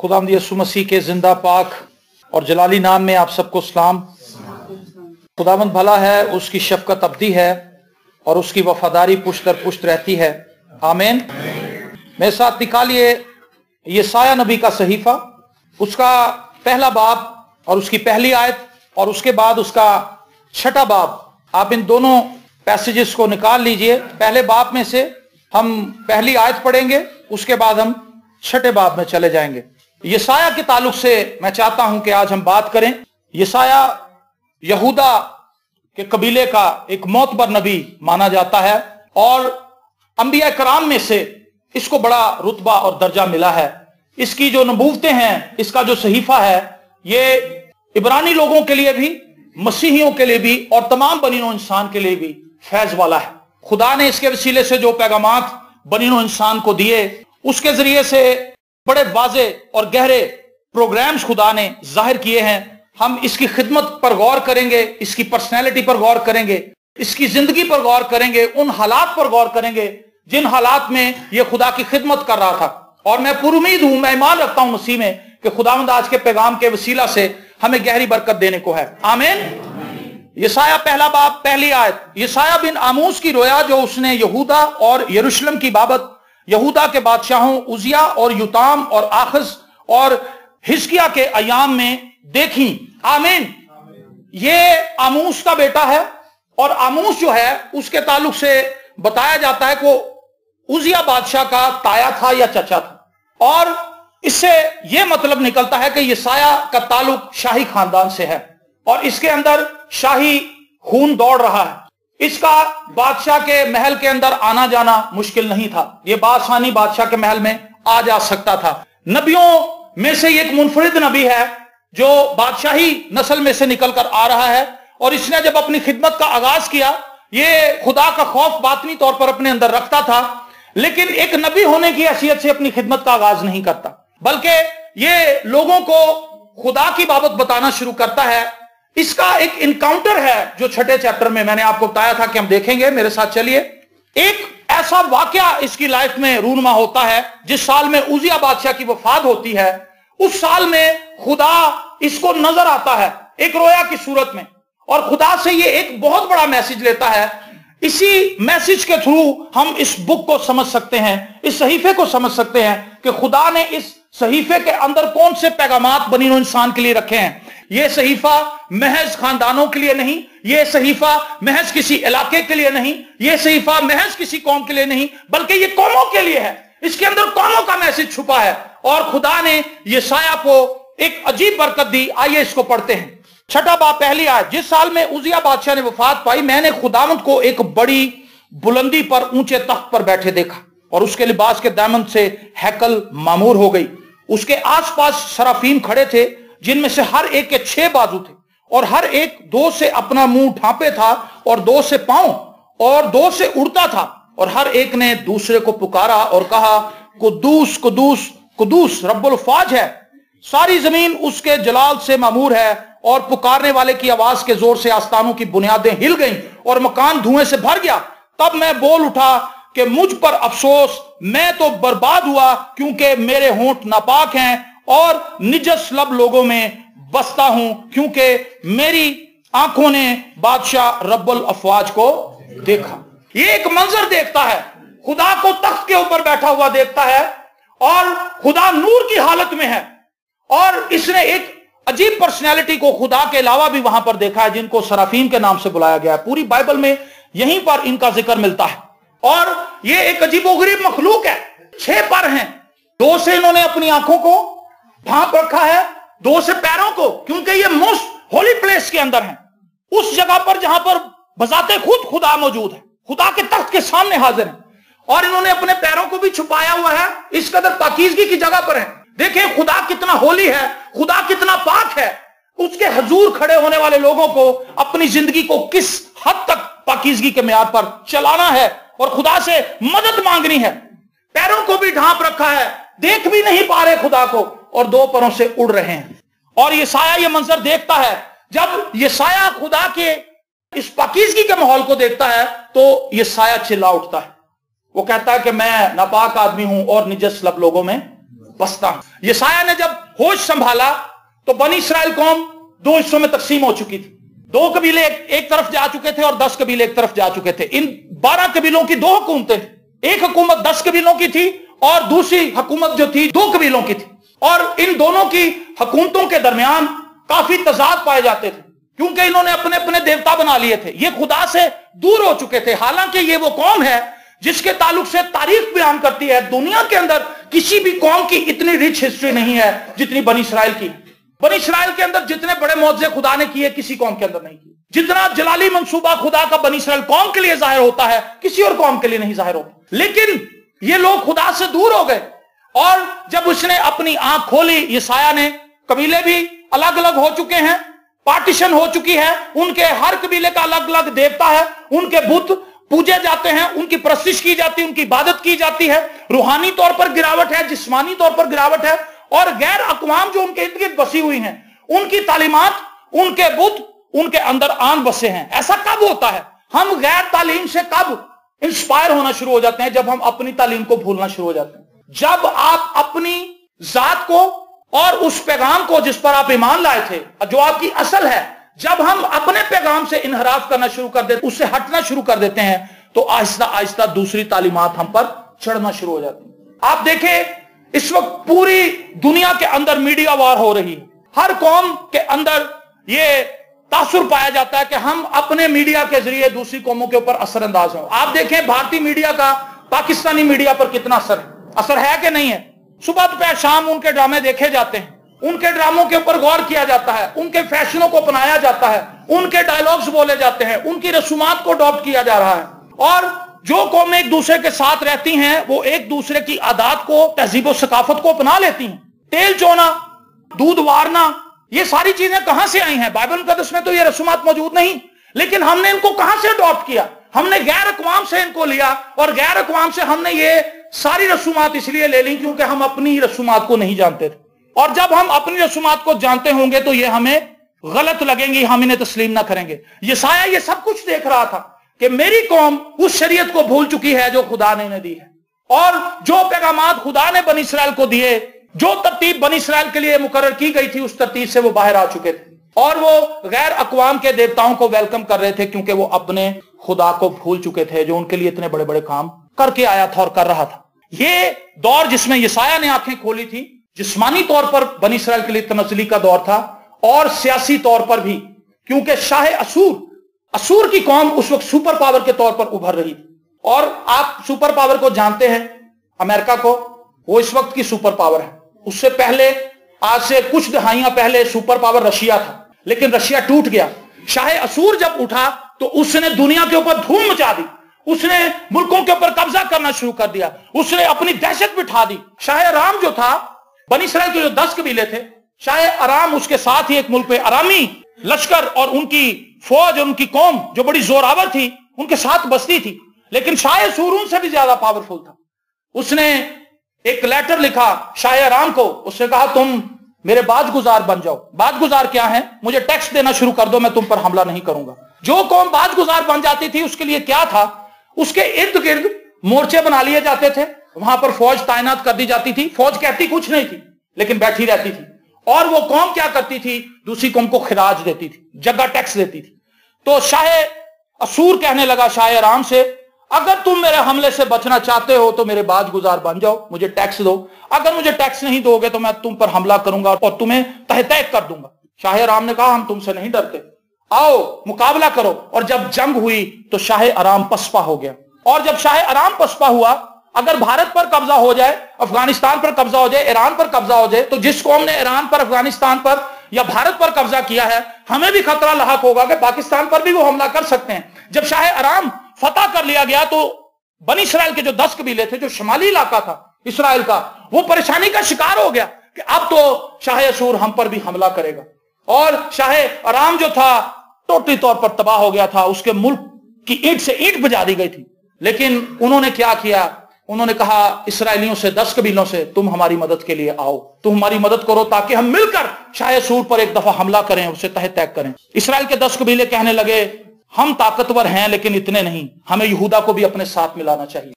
खुदावंद यीशु मसीह के जिंदा पाक और जलाली नाम में आप सबको सलाम। खुदावंद भला है, उसकी शफकत अब्दी है और उसकी वफादारी पुश्त दर पुश्त रहती है। आमीन। मेरे साथ निकालिए यशायाह नबी का सहीफा, उसका पहला बाब और उसकी पहली आयत और उसके बाद उसका छठा बाब। आप इन दोनों पैसेजेस को निकाल लीजिए। पहले बाब में से हम पहली आयत पढ़ेंगे, उसके बाद हम छठे बाब में चले जाएंगे। यशायाह के ताल्लुक से मैं चाहता हूं कि आज हम बात करें। यशायाह यहूदा के कबीले का एक मोतबर नबी माना जाता है और अंबिया कराम में से इसको बड़ा रुतबा और दर्जा मिला है। इसकी जो नबूवतें हैं, इसका जो सहीफा है, ये इब्रानी लोगों के लिए भी, मसीहियों के लिए भी और तमाम बनीनो इंसान के लिए भी फैज वाला है। खुदा ने इसके वसीले से जो पैगामात बनीनो इंसान को दिए, उसके जरिए से बड़े वाजे और गहरे प्रोग्राम्स खुदा ने जाहिर किए हैं। हम इसकी खिदमत पर गौर करेंगे, इसकी पर्सनैलिटी पर गौर करेंगे, इसकी जिंदगी पर गौर करेंगे, उन हालात पर गौर करेंगे जिन हालात में यह खुदा की खिदमत कर रहा था। और मैं पूरी उम्मीद हूं, मैं ईमान रखता हूं मसीह में कि खुदावंद आज के पैगाम के वसीला से हमें गहरी बरकत देने को है। आमीन। यशायाह पहला बाब पहली आयत। यशायाह बिन आमोस की रोया जो उसने यहूदा और यरूशलेम की बाबत यहूदा के बादशाहों उजिया और युताम और आखज और हिजकिय्याह के अयाम में देखी। आमीन। ये आमोस का बेटा है और आमोस जो है उसके ताल्लुक से बताया जाता है कि वो उजिया बादशाह का ताया था या चचा था। और इससे यह मतलब निकलता है कि यशायाह का ताल्लुक शाही खानदान से है और इसके अंदर शाही खून दौड़ रहा है। इसका बादशाह के महल के अंदर आना जाना मुश्किल नहीं था। यह बादशाही बादशाह के महल में आ जा सकता था। नबियों में से एक मुनफरिद नबी है जो बादशाही नस्ल में से निकलकर आ रहा है और इसने जब अपनी खिदमत का आगाज किया, ये खुदा का खौफ बातनी तौर पर अपने अंदर रखता था, लेकिन एक नबी होने की हैसियत से अपनी खिदमत का आगाज नहीं करता, बल्कि ये लोगों को खुदा की बाबत बताना शुरू करता है। इसका एक इनकाउंटर है जो छठे चैप्टर में मैंने आपको बताया था कि हम देखेंगे। मेरे साथ चलिए। एक ऐसा वाकया इसकी लाइफ में रूनुमा होता है जिस साल में उजिया बादशाह की वफात होती है। उस साल में खुदा इसको नजर आता है एक रोया की सूरत में और खुदा से ये एक बहुत बड़ा मैसेज लेता है। इसी मैसेज के थ्रू हम इस बुक को समझ सकते हैं, इस सहीफे को समझ सकते हैं कि खुदा ने इस सहीफे के अंदर कौन से पैगामात बनीनो इंसान के लिए रखे हैं। यह सहीफा महज खानदानों के लिए नहीं, यह सहीफा महज किसी इलाके के लिए नहीं, यह सहीफा महज किसी कौम के लिए नहीं, बल्कि यह कौमों के लिए है। इसके अंदर कौमों का मैसेज छुपा है और खुदा ने यशायाह को एक अजीब बरकत दी। आइए इसको पढ़ते हैं। छठा बाब पहली आयत। जिस साल में उजिया बादशाह ने वफात पाई, मैंने खुदावंद को एक बड़ी बुलंदी पर ऊंचे तख्त पर बैठे देखा और उसके लिबास के दामन से हैकल मामूर हो गई। उसके आसपास सराफीम खड़े थे जिनमें से हर एक के 6 बाजू थे और हर एक 2 से अपना मुंह ढांपे था और 2 से पांव और 2 से उड़ता था और हर एक ने दूसरे को पुकारा और कहा, कुद्दूस कुद्दूस कुद्दूस रब्बुल फाज है, सारी जमीन उसके जलाल से मामूर है। और पुकारने वाले की आवाज के जोर से आस्तानों की बुनियादें हिल गईं और मकान धुएं से भर गया। तब मैं बोल उठा कि मुझ पर अफसोस, मैं तो बर्बाद हुआ क्योंकि मेरे होंठ नापाक हैं और निजस लब लोगों में बसता हूं, क्योंकि मेरी आंखों ने बादशाह रब्बुल अफवाज को देखा। ये एक मंजर देखता है, खुदा को तख्त के ऊपर बैठा हुआ देखता है और खुदा नूर की हालत में है और इसने एक अजीब पर्सनैलिटी को खुदा के अलावा भी वहां पर देखा है जिनको सराफीम के नाम से बुलाया गया है। पूरी बाइबल में यहीं पर इनका जिक्र मिलता है और ये एक अजीबोगरीब मखलूक है। 6 पर हैं, 2 से इन्होंने अपनी आंखों को ढांप रखा है, 2 से पैरों को, क्योंकि ये मोस्ट होली प्लेस के अंदर है, उस जगह पर जहां पर बजाते खुद खुदा मौजूद है, खुदा के तख्त के सामने हाजिर है और इन्होंने अपने पैरों को भी छुपाया हुआ है। इस कदर पाकीज़गी की जगह पर है। देखिए खुदा कितना होली है, खुदा कितना पाक है। उसके हजूर खड़े होने वाले लोगों को अपनी जिंदगी को किस हद तक पाकीज़गी के म्यार पर चलाना है और खुदा से मदद मांगनी है। पैरों को भी ढांप रखा है, देख भी नहीं पा रहे खुदा को और 2 परों से उड़ रहे हैं। और यशायाह ये मंजर देखता है। जब यशायाह खुदा के इस पाकीज़गी के माहौल को देखता है तो यशायाह चिल्ला उठता है। वो कहता है कि मैं नापाक आदमी हूं और निजस लब लोगों में बसता हूं। यशाया ने जब होश संभाला तो बनी इसराइल कौम दो हिस्सों में तकसीम हो चुकी थी। 2 कबीले एक तरफ जा चुके थे और 10 कबीले एक तरफ जा चुके थे। इन 12 कबीलों की 2 हुकूमतें थी। एक हुकूमत 10 कबीलों की थी और दूसरी हुकूमत जो थी 2 कबीलों की थी। और इन दोनों की हुकूमतों के दरमियान काफी तजाद पाए जाते थे, क्योंकि इन्होंने अपने अपने देवता बना लिए थे। ये खुदा से दूर हो चुके थे। हालांकि ये वो कौम है जिसके ताल्लुक से तारीख बयान करती है दुनिया के अंदर किसी भी कौम की इतनी रिच हिस्ट्री नहीं है जितनी बनी इसराइल की। बनी इसराइल के अंदर जितने बड़े मौजज़े खुदा ने किए किसी कौम के अंदर नहीं किए। जितना जलाली मंसूबा खुदा का बनी इसराइल कौम के लिए जाहिर होता है किसी और कौम के लिए नहीं जाहिर होता। लेकिन ये लोग खुदा से दूर हो गए और जब उसने अपनी आंख खोली, यशाया ने, कबीले भी अलग अलग हो चुके हैं, पार्टीशन हो चुकी है, उनके हर कबीले का अलग अलग देवता है, उनके बुत पूजे जाते हैं, उनकी परस्तिश की जाती है, उनकी इबादत की जाती है, रूहानी तौर पर गिरावट है, जिस्मानी तौर पर गिरावट है, और गैर अक़वाम जो उनके इर्द गिर्द बसी हुई हैं उनकी तालीमात, उनके बुत उनके अंदर आन बसे हैं। ऐसा कब होता है? हम गैर तालीम से कब इंस्पायर होना शुरू हो जाते हैं? जब हम अपनी तालीम को भूलना शुरू हो जाते हैं। जब आप अपनी जात को और उस पैगाम को जिस पर आप ईमान लाए थे, जो आपकी असल है, जब हम अपने पैगाम से इनहराफ करना शुरू कर देते, उससे हटना शुरू कर देते हैं, तो आहिस्ता आहिस्ता दूसरी तालीमात हम पर चढ़ना शुरू हो जाती है। आप देखें इस वक्त पूरी दुनिया के अंदर मीडिया वार हो रही है। हर कौम के अंदर ये तासुर पाया जाता है कि हम अपने मीडिया के जरिए दूसरी कौमों के ऊपर असरअंदाज हों। आप देखें भारतीय मीडिया का पाकिस्तानी मीडिया पर कितना असर है कि नहीं है। सुबह दोपहर शाम उनके ड्रामे देखे जाते हैं, उनके ड्रामों के ऊपर गौर किया जाता है, उनके फैशनों को अपनाया जाता है, उनके डायलॉग्स बोले जाते हैं, उनकी रसूमात को अडॉप्ट किया जा रहा है। और जो कौमें एक दूसरे के साथ रहती हैं वो एक दूसरे की आदात को, तहजीब और सकाफत को अपना लेती हैं। तेल चोना, दूध वारना, ये सारी चीजें कहां से आई हैं? बाइबल मुकद्दस में तो ये रसूमात मौजूद नहीं, लेकिन हमने इनको कहां से अडॉप्ट किया? हमने गैर अक़वाम से इनको लिया, और गैर अक़वाम से हमने ये सारी रसूमात इसलिए ले ली क्योंकि हम अपनी रसूमात को नहीं जानते थे। और जब हम अपनी रसूमात को जानते होंगे तो ये हमें गलत लगेंगी, हम इन्हें तस्लीम ना करेंगे। यशाया ये सब कुछ देख रहा था कि मेरी कौम उस शरीयत को भूल चुकी है जो खुदा ने दी है, और जो पैगामात खुदा ने बनी इसराइल को दिए, जो तरतीब बनी इसराइल के लिए मुकर्रर की गई थी, उस तरतीब से वो बाहर आ चुके थे और वो गैर अक़वाम के देवताओं को वेलकम कर रहे थे, क्योंकि वो अपने खुदा को भूल चुके थे जो उनके लिए इतने बड़े बड़े काम करके आया था और कर रहा था। ये दौर जिसमें यशाया ने आंखें खोली थी, जिस्मानी तौर पर बनी इसराइल के लिए तनज़्ज़ुली का दौर था, और सियासी तौर पर भी, क्योंकि शाह असूर की कौम उस वक्त सुपर पावर के तौर पर उभर रही थी। और आप सुपर पावर को जानते हैं, अमेरिका को, वो इस वक्त की सुपर पावर है। उससे पहले, आज से कुछ दहाइयां पहले, सुपर पावर रशिया था, लेकिन रशिया टूट गया। शाह असूर जब उठा तो उसने दुनिया के ऊपर धूम मचा दी, उसने मुल्कों के ऊपर कब्जा करना शुरू कर दिया, उसने अपनी दहशत बिठा दी। शाह अराम जो था, बनी इसराइल के जो 10 कबीले थे, शाह अराम, उसके साथ ही एक मुल्क पे अरामी लश्कर और उनकी फौज, उनकी कौम जो बड़ी जोरावर थी, उनके साथ बसती थी। लेकिन शाह असूर उनसे भी ज्यादा पावरफुल था। उसने एक लेटर लिखा शाह अराम को, उसने कहा तुम मेरे बाजगुजार बन जाओ। बाजगुजार क्या है? मुझे टैक्स देना शुरू कर दो, मैं तुम पर हमला नहीं करूंगा। जो कौम बाजगुजार बन जाती थी उसके लिए क्या था? उसके इर्द गिर्द मोर्चे बना लिए जाते थे, वहां पर फौज तैनात कर दी जाती थी। फौज कहती कुछ नहीं थी लेकिन बैठी रहती थी, और वो कौम क्या करती थी? दूसरी कौम को खिराज देती थी, जगह टैक्स देती थी। तो शाह असूर कहने लगा शाह अराम से, अगर तुम मेरे हमले से बचना चाहते हो तो मेरे बाजगुजार बन जाओ, मुझे टैक्स दो। अगर मुझे टैक्स नहीं दोगे तो मैं तुम पर हमला करूंगा और तुम्हें तहत कर दूंगा। शाह अराम ने कहा हम तुमसे नहीं डरते, आओ मुकाबला करो। और जब जंग हुई तो शाह अराम पसपा हो गया। और जब शाह अराम पसपा हुआ, अगर भारत पर कब्जा हो जाए, अफगानिस्तान पर कब्जा हो जाए, ईरान पर कब्जा हो जाए, तो जिस कौम ने ईरान पर, अफगानिस्तान पर या भारत पर कब्जा किया है, हमें भी खतरा लाहक होगा कि पाकिस्तान पर भी वो हमला कर सकते हैं। जब शाह अराम फतह कर लिया गया तो बनी इसराइल के जो 10 कबीले थे, जो शमाली इलाका था इसराइल का, वो परेशानी का शिकार हो गया कि अब तो शाह असूर हम पर भी हमला करेगा। और शाह अराम जो था टोटली तौर पर तबाह हो गया था, उसके मुल्क की ईंट से ईंट बजा दी गई थी। लेकिन उन्होंने क्या किया? उन्होंने कहा इसराइलियों से, 10 कबीलों से, तुम हमारी मदद के लिए आओ, तुम हमारी मदद करो ताकि हम मिलकर शाह असूर पर एक दफा हमला करें, उसे तहत करें। इसराइल के 10 कबीले कहने लगे हम ताकतवर हैं लेकिन इतने नहीं, हमें यहूदा को भी अपने साथ मिलाना चाहिए।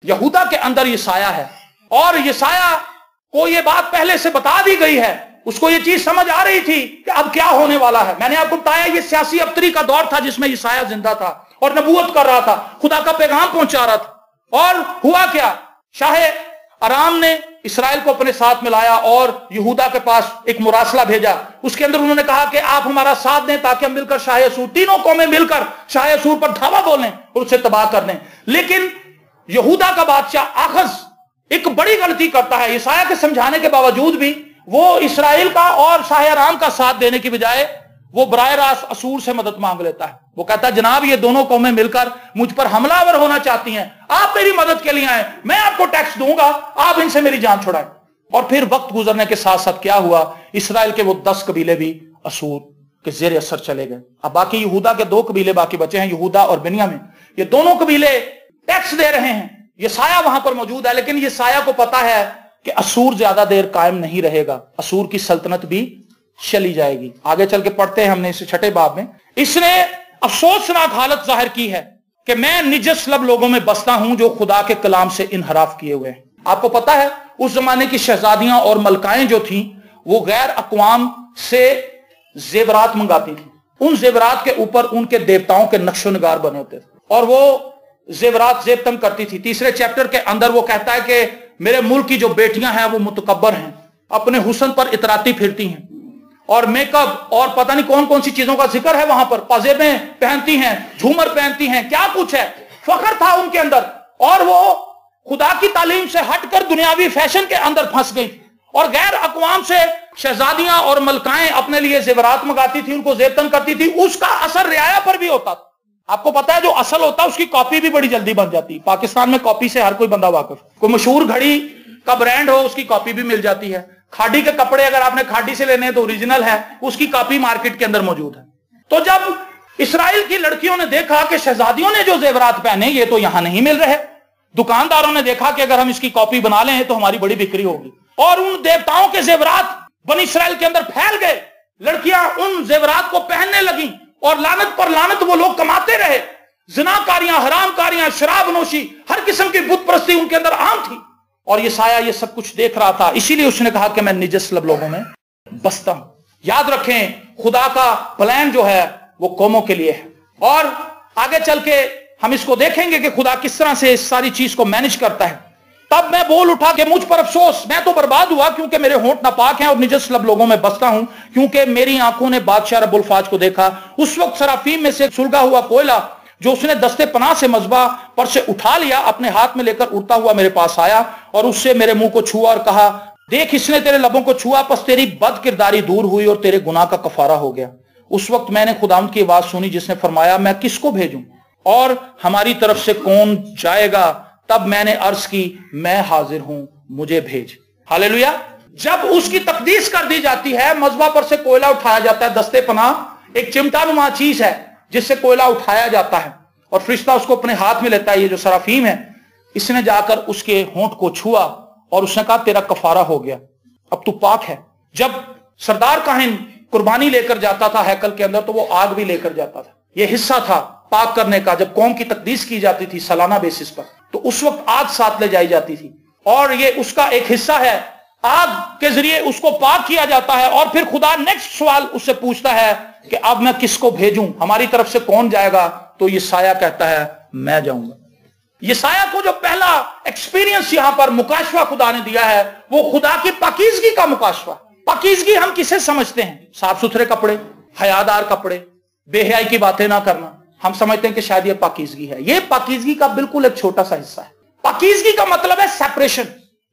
यहूदा के अंदर यशाया है, और यशाया को ये बात पहले से बता दी गई है, उसको ये चीज समझ आ रही थी कि अब क्या होने वाला है। मैंने आपको बताया ये सियासी अबतरी का दौर था जिसमें यशायाह जिंदा था और नबूवत कर रहा था, खुदा का पैगाम पहुंचा रहा था। और हुआ क्या, शाह अराम ने इसराइल को अपने साथ मिलाया और यहूदा के पास एक मुरासला भेजा। उसके अंदर उन्होंने कहा कि आप हमारा साथ दें ताकि हम मिलकर शाह असूर, तीनों कौमें मिलकर शाह असूर पर धावा बोलें और उसे तबाह कर दें। लेकिन यहूदा का बादशाह आखज एक बड़ी गलती करता है। यशायाह के समझाने के बावजूद भी वो इसराइल का और शाह अराम का साथ देने की बजाय वो बराह रास्त असूर से मदद मांग लेता है। वो कहता है जनाब ये दोनों कौमें मिलकर मुझ पर हमलावर होना चाहती हैं, आप मेरी मदद के लिए आए, मैं आपको टैक्स दूंगा, आप इनसे मेरी जान छुड़ाएं। और फिर वक्त गुजरने के साथ साथ क्या हुआ, इसराइल के वो 10 कबीले भी असूर के जेर असर चले गए। अब बाकी यहूदा के 2 कबीले बाकी बचे हैं, यहूदा और बिन्यामीन। ये दोनों कबीले टैक्स दे रहे हैं। यशायाह वहां पर मौजूद है, लेकिन यशायाह को पता है कि असूर ज्यादा देर कायम नहीं रहेगा, असूर की सल्तनत भी चली जाएगी। आगे चल के पढ़ते हैं हमने इसे 6ठे बाब में। इसने अफसोसनाक हालत जाहिर की है कि मैं निजस्लब लोगों में बसता हूं जो खुदा के कलाम से इनहराफ किए हुए हैं। आपको पता है उस जमाने की शहजादियां और मलकाएं जो थी वो गैर अकवाम से जेवरात मंगाती थी। उन जेवरात के ऊपर उनके देवताओं के नक्शो निगार बने होते थे और वो जेवरात जेबतन करती थी। तीसरे चैप्टर के अंदर वो कहता है कि मेरे मुल्क की जो बेटियां हैं वो मुतकब्बर हैं, अपने हुस्न पर इतराती फिरती हैं और मेकअप और पता नहीं कौन कौन सी चीजों का जिक्र है वहां पर, पाजेबें पहनती हैं, झूमर पहनती हैं, क्या कुछ है, फख्र था उनके अंदर। और वो खुदा की तालीम से हटकर दुनियावी फैशन के अंदर फंस गई और गैर अकवाम से शहजादियां और मलकाएं अपने लिए जेवरात मंगाती थी, उनको जेबतन करती थी। उसका असर रियाया पर भी होता था। आपको पता है जो असल होता है उसकी कॉपी भी बड़ी जल्दी बन जाती है। पाकिस्तान में कॉपी से हर कोई बंदा वाकिफ, कोई मशहूर घड़ी का ब्रांड हो उसकी कॉपी भी मिल जाती है। खाड़ी के कपड़े अगर आपने खाड़ी से लेने हैं तो ओरिजिनल है, उसकी कॉपी मार्केट के अंदर मौजूद है। तो जब इसराइल की लड़कियों ने देखा कि शहजादियों ने जो जेवरात पहने ये तो यहां नहीं मिल रहे, दुकानदारों ने देखा कि अगर हम इसकी कॉपी बना लें तो हमारी बड़ी बिक्री होगी और उन देवताओं के जेवरात बनी इसराइल के अंदर फैल गए। लड़कियां उन जेवरात को पहनने लगी और लानत पर लानत वो लोग कमाते रहे। जिनाकारियां, हरामकारियां, शराब नोशी, हर किस्म की बुत परस्ती उनके अंदर आम थी और यशायाह ये सब कुछ देख रहा था। इसीलिए उसने कहा कि मैं निजस्लब लोगों में बसता हूं। याद रखें खुदा का प्लान जो है वो कौमों के लिए है और आगे चल के हम इसको देखेंगे कि खुदा किस तरह से इस सारी चीज को मैनेज करता है। तब मैं बोल उठा कि मुझ पर अफसोस, मैं तो बर्बाद हुआ क्योंकि मेरे होंठ नापाक हैं और निजस्लब लोगों में बसता हूं क्योंकि मेरी आंखों ने बादशाह रब्बुल फाज को देखा। उस वक्त सराफीम में से सुलगा हुआ कोयला जो उसने दस्ते पनाह से मजबा पर से उठा लिया अपने हाथ में लेकर उड़ता हुआ मेरे पास आया और उससे मेरे मुंह को छुआ और कहा, देख इसने तेरे लबों को छुआ, बस तेरी बद किरदारी दूर हुई और तेरे गुनाह का कफारा हो गया। उस वक्त मैंने खुदावंद की आवाज सुनी जिसने फरमाया, मैं किसको भेजूं और हमारी तरफ से कौन जाएगा? तब मैंने अर्ज की, मैं हाजिर हूं, मुझे भेज। हालेलुया। जब उसकी तकदीस कर दी जाती है, मजबा पर से कोयला उठाया जाता है, दस्ते पनाह एक चिमटा नुमा चीज है जिससे कोयला उठाया जाता है और फरिश्ता उसको अपने हाथ में लेता है। ये जो सराफीम है इसने जाकर उसके होंठ को छुआ और उसने कहा, तेरा कफारा हो गया, अब तू पाक है। जब सरदार काहिन कुर्बानी लेकर जाता था हैकल के अंदर तो वो आग भी लेकर जाता था। यह हिस्सा था पाक करने का। जब कौम की तकदीस की जाती थी सालाना बेसिस पर तो उस वक्त आग साथ ले जाई जाती थी और ये उसका एक हिस्सा है। आग के जरिए उसको पाक किया जाता है और फिर खुदा नेक्स्ट सवाल उससे पूछता है कि अब मैं किसको भेजूं, हमारी तरफ से कौन जाएगा? तो यशायाह कहता है, मैं जाऊंगा। यशायाह को जो पहला एक्सपीरियंस यहां पर मुकाशवा खुदा ने दिया है वो खुदा की पाकीज़गी का मुकाशवा। पाकीज़गी हम किसे समझते हैं? साफ सुथरे कपड़े, हयादार कपड़े, बेहयाई की बातें ना करना। हम समझते हैं कि शायद ये पाकीज़गी है। ये पाकीज़गी का बिल्कुल एक छोटा सा हिस्सा है। पाकीज़गी का मतलब है सेपरेशन,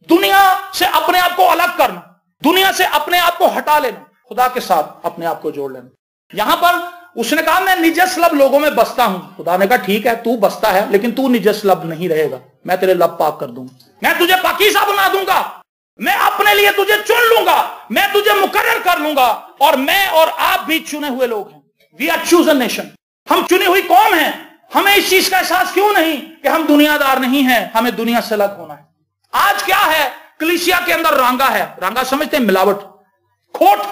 दुनिया से अपने आप को अलग करना, दुनिया से अपने आप को हटा लेना, खुदा के साथ अपने आप को जोड़ लेना। यहां पर उसने कहा, मैं निजस्लब लोगों में बसता हूं। खुदा ने कहा, ठीक है तू बसता है लेकिन तू निजस्लब नहीं रहेगा, मैं तेरे लब पाक कर दूंगा, मैं तुझे पाकीज़ा बना दूंगा, मैं अपने लिए तुझे चुन लूंगा, मैं तुझे मुकर्रर कर लूंगा और मैं और आप भी चुने हुए लोग हैं। वी आर चूजन नेशन, हम चुनी हुई कौम हैं। हमें इस चीज का एहसास क्यों नहीं कि हम दुनियादार नहीं हैं, हमें दुनिया से अलग होना है। आज क्या है, कलीसिया के अंदर रांगा है। रांगा समझते हैं? मिलावट, खोट।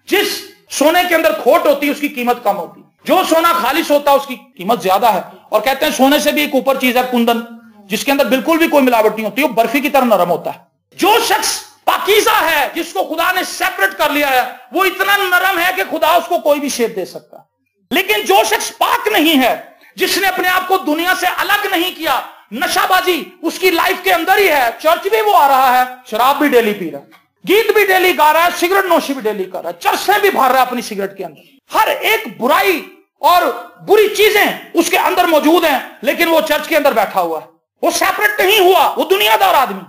जिस सोने के अंदर खोट होती है उसकी कीमत कम होती है, जो सोना खालिश होता है उसकी कीमत ज्यादा है। और कहते हैं सोने से भी एक ऊपर चीज है कुंदन, जिसके अंदर बिल्कुल भी कोई मिलावट नहीं होती, वो बर्फी की तरह नरम होता है। जो शख्स पाकीज़ा है, जिसको खुदा ने सेपरेट कर लिया है, वो इतना नरम है कि खुदा उसको कोई भी शेप दे सकता है। लेकिन जो शख्स पाक नहीं है, जिसने अपने आप को दुनिया से अलग नहीं किया, नशाबाजी उसकी लाइफ के अंदर ही है, चर्च भी वो आ रहा है, शराब भी डेली पी रहा है, गीत भी डेली गा रहा है, सिगरेट नोशी भी डेली कर रहा है, चरसे भी भर रहा है अपनी सिगरेट के अंदर, हर एक बुराई और बुरी चीजें उसके अंदर मौजूद हैं, लेकिन वो चर्च के अंदर बैठा हुआ है, वो सेपरेट नहीं हुआ, वो दुनियादार आदमी।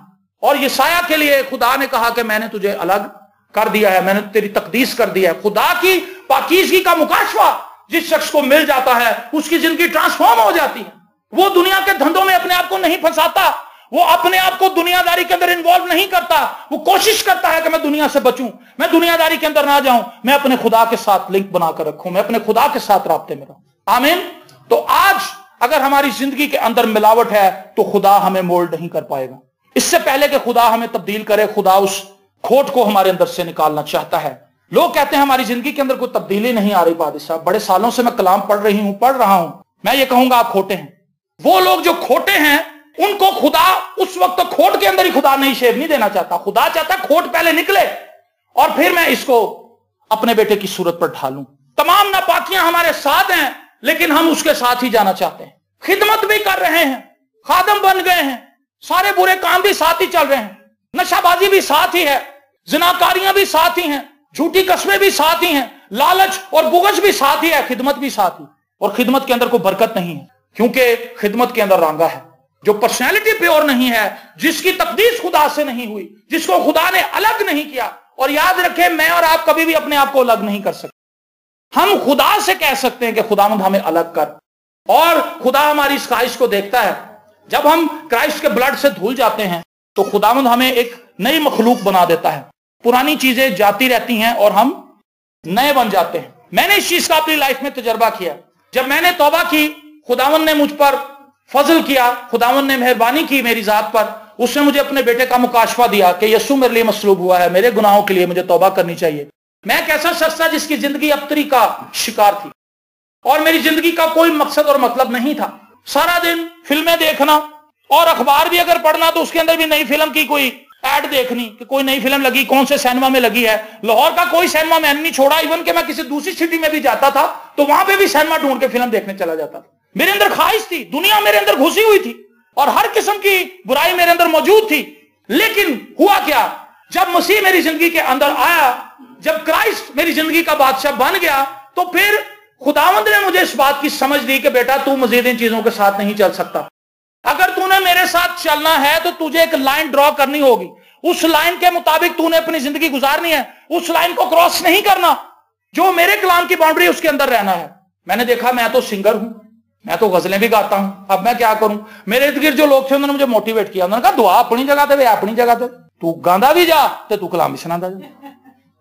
और यशायाह के लिए खुदा ने कहा कि मैंने तुझे अलग कर दिया है, मैंने तेरी तकदीस कर दिया है। खुदा की पाकीज़गी का मुकाशफा जिस शख्स को मिल जाता है, उसकी जिंदगी ट्रांसफॉर्म हो जाती है। वो दुनिया के धंधों में अपने आप को नहीं फंसाता, वो अपने आप को दुनियादारी के अंदर इन्वॉल्व नहीं करता, वो कोशिश करता है कि मैं दुनिया से बचूं, मैं दुनियादारी के अंदर ना जाऊं, मैं अपने खुदा के साथ लिंक बनाकर रखूं, मैं अपने खुदा के साथ राब्ते में रहूं। आमीन। तो आज अगर हमारी जिंदगी के अंदर मिलावट है तो खुदा हमें मोल्ड नहीं कर पाएगा। इससे पहले कि खुदा हमें तब्दील करे, खुदा उस खोट को हमारे अंदर से निकालना चाहता है। लोग कहते हैं हमारी जिंदगी के अंदर कोई तब्दीली नहीं आ रही। पादी साहब, बड़े सालों से मैं कलाम पढ़ रहा हूं, मैं ये कहूंगा आप खोटे हैं। वो लोग जो खोटे हैं उनको खुदा उस वक्त तो खोट के अंदर ही खुदा नहीं शेप नहीं देना चाहता। खुदा चाहता खोट पहले निकले और फिर मैं इसको अपने बेटे की सूरत पर ढालूं। तमाम नापाकियां हमारे साथ हैं, लेकिन हम उसके साथ ही जाना चाहते हैं। खिदमत भी कर रहे हैं, खादम बन गए हैं, सारे बुरे काम भी साथ ही चल रहे हैं, नशाबाजी भी साथ ही है, जिनाकारियां भी साथ ही हैं, झूठी कस्में भी साथ ही हैं, लालच और बुग़्ज़ भी साथ ही है, खिदमत भी साथ ही। और खिदमत के अंदर कोई बरकत नहीं है, क्योंकि खिदमत के अंदर रांगा है। जो पर्सनैलिटी प्योर नहीं है, जिसकी तकदीस खुदा से नहीं हुई, जिसको खुदा ने अलग नहीं किया। और याद रखें, मैं और आप कभी भी अपने आप को अलग नहीं कर सकते। हम खुदा से कह सकते हैं कि खुदावंद हमें अलग कर, और खुदा हमारी इस ख्वाहिश को देखता है। जब हम क्राइस्ट के ब्लड से धुल जाते हैं तो खुदावंद हमें एक नई मखलूक बना देता है। पुरानी चीजें जाती रहती हैं और हम नए बन जाते हैं। मैंने इस चीज का अपनी लाइफ में तजर्बा किया। जब मैंने तौबा की, खुदावंद ने मुझ पर फजल किया, खुदावंद ने मेहरबानी की मेरी जात पर। उसने मुझे अपने बेटे का मुकाशफा दिया कि यीशु मेरे लिए मसलूब हुआ है, मेरे गुनाहों के लिए मुझे तौबा करनी चाहिए। मैं एक ऐसा शख्स था जिसकी जिंदगी अबतरी का शिकार थी, और मेरी जिंदगी का कोई मकसद और मतलब नहीं था। सारा दिन फिल्में देखना, और अखबार भी अगर पढ़ना तो उसके अंदर भी नई फिल्म की कोई ऐड देखनी कि कोई नई फिल्म लगी, कौन से सिनेमा में लगी है। लाहौर का कोई सिनेमा मैंने नहीं छोड़ा, इवन कि मैं किसी दूसरी सिटी में भी जाता था तो वहां पे भी सिनेमा ढूंढ के फिल्म देखने चला जाता था। मेरे अंदर ख्वाहिश थी, दुनिया मेरे अंदर घुसी हुई थी, और हर किस्म की बुराई मेरे अंदर मौजूद थी। लेकिन हुआ क्या, जब मसीह मेरी जिंदगी के अंदर आया, जब क्राइस्ट मेरी जिंदगी का बादशाह बन गया, तो फिर खुदावंद ने मुझे इस बात की समझ दी कि बेटा, तू मजीद इन चीजों के साथ नहीं चल सकता। अगर तूने मेरे साथ चलना है तो तुझे एक लाइन ड्रॉ करनी होगी। उस लाइन के मुताबिक तूने अपनी जिंदगी गुजारनी है। उस लाइन को क्रॉस नहीं करना। जो मेरे कलाम की बाउंड्री, उसके अंदर रहना है। मैंने देखा, मैं तो सिंगर हूं, मैं तो गजलें भी गाता हूं, अब मैं क्या करूं। मेरे इर्द गिर्द जो लोग थे उन्होंने मुझे मोटिवेट किया। उन्होंने कहा, दुआ अपनी जगह ते, अपनी जगह ते, तू गांदा भी जा तो तू कलाम भी सुनांदा जा।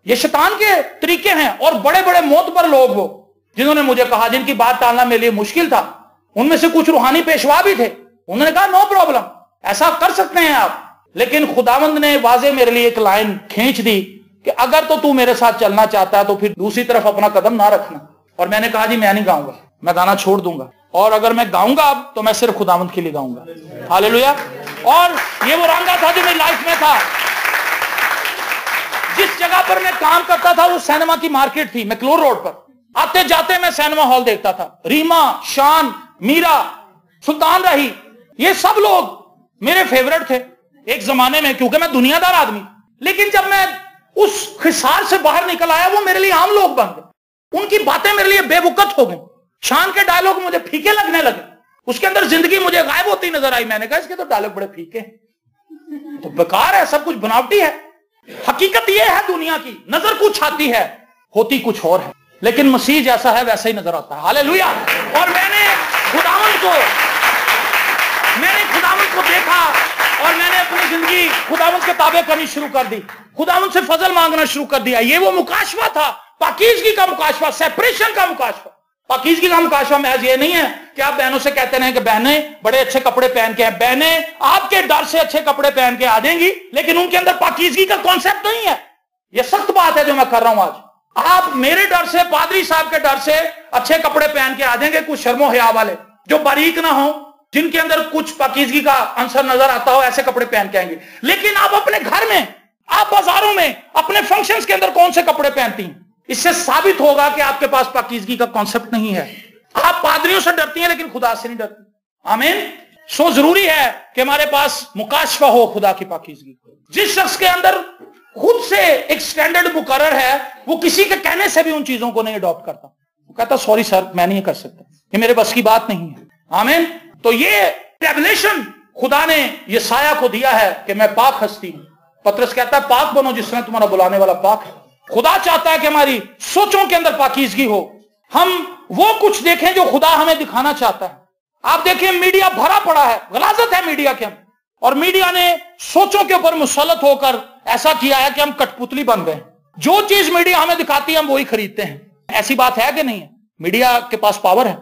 ये शैतान के तरीके हैं। और बड़े बड़े मोतबर लोग वो जिन्होंने मुझे कहा, जिनकी बात टालना मेरे लिए मुश्किल था, उनमें से कुछ रूहानी पेशवा भी थे। उन्होंने कहा, नो प्रॉब्लम, ऐसा कर सकते हैं आप। लेकिन खुदावंद ने वाजे मेरे लिए एक लाइन खींच दी कि अगर तो तू मेरे साथ चलना चाहता है तो फिर दूसरी तरफ अपना कदम ना रखना। और मैंने कहा, जी मैं नहीं गाऊंगा, मैं गाना छोड़ दूंगा, और अगर मैं गाऊंगा अब तो मैं सिर्फ खुदावंद के लिए गाऊंगा। हालेलुया। और ये वो रांगा था जो मेरी लाइफ में था। जिस जगह पर मैं काम करता था वो सिनेमा की मार्केट थी, मैक्लोर रोड पर। आते जाते मैं सिनेमा हॉल देखता था। रीमा, शान, मीरा, सुल्तान राही, ये सब लोग मेरे फेवरेट थे एक जमाने में, क्योंकि मैं दुनियादार आदमी। लेकिन जब मैं उस खिसार से बाहर निकल आया, वो मेरे लिए आम लोग बन गए। उनकी बातें मेरे लिए बेवकूफ हो गई। शान के डायलॉग मुझे फीके लगने लगे। उसके अंदर जिंदगी मुझे गायब होती नजर आई। मैंने कहा, इसके तो डायलॉग बड़े फीके हैं, तो बेकार है, सब कुछ बनावटी है। हकीकत यह है दुनिया की, नजर कुछ आती है, होती कुछ और है। लेकिन मसीह जैसा है वैसा ही नजर आता है। हालेलुया। और मैंने खुदावंद को देखा, और मैंने अपनी जिंदगी खुदावंद के ताबे करनी शुरू कर दी। खुदावंद से फजल मांगना शुरू कर दिया। ये वो मुकाशवा था, पाकीज़गी का मुकाशवा, सेपरेशन का मुकाशवा। पाकीज़गी का मुकाशवा महज ये नहीं है कि आप बहनों से कहते रहे कि बहनें बड़े अच्छे कपड़े पहन के हैं। बहनें आपके डर से अच्छे कपड़े पहन के आ जाएंगी, लेकिन उनके अंदर पाकीज़गी का कॉन्सेप्ट नहीं है। यह सख्त बात है जो मैं कर रहा हूं आज। आप मेरे डर से, पादरी साहब के डर से अच्छे कपड़े पहन के आ जाएंगे, कुछ शर्मो हया वाले जो बारीक ना हो, जिनके अंदर कुछ पाकीज़गी का अंसर नजर आता हो, ऐसे कपड़े पहन के आएंगे। लेकिन आप अपने घर में آپ بازاروں میں اپنے فنکشنز کے اندر کون سے کپڑے پہنتی ہیں؟ اس سے ثابت ہوگا کہ آپ کے پاس پاکیزگی کا کانسیپٹ نہیں ہے. آپ پادریوں سے ڈرتی ہیں لیکن خدا سے نہیں ڈرتی. آمین. سو ضروری ہے کہ ہمارے پاس مکاشفہ ہو خدا کی پاکیزگی. جس شخص کے اندر خود سے ایک سٹینڈرڈ مقرر ہے وہ کسی کے کہنے سے بھی ان چیزوں کو نہیں اڈاپٹ کرتا. وہ کہتا سوری سر میں نہیں کر سکتا, یہ میرے بس کی بات نہیں ہے. آمین. تو یہ ریویلیشن خدا نے یہ سایہ کو دیا ہے کہ میں پاک ہستی ہوں. پترس کہتا ہے پاک بنو جس طرح تمہارا بلانے والا پاک ہے. خدا چاہتا ہے کہ ہماری سوچوں کے اندر پاکیزگی ہو, ہم وہ کچھ دیکھیں جو خدا ہمیں دکھانا چاہتا ہے. آپ دیکھیں میڈیا بھرا پڑا ہے, غلاظت ہے میڈیا کے اندر, اور میڈیا نے سوچوں کے اوپر مسلط ہو کر ایسا کیا ہے کہ ہم کٹ پتلی بن گئے. جو چیز میڈیا ہمیں دکھاتی ہے ہم وہی خریدتے ہیں. ایسی بات ہے کہ نہیں ہے؟ میڈیا کے پاس پاور ہے,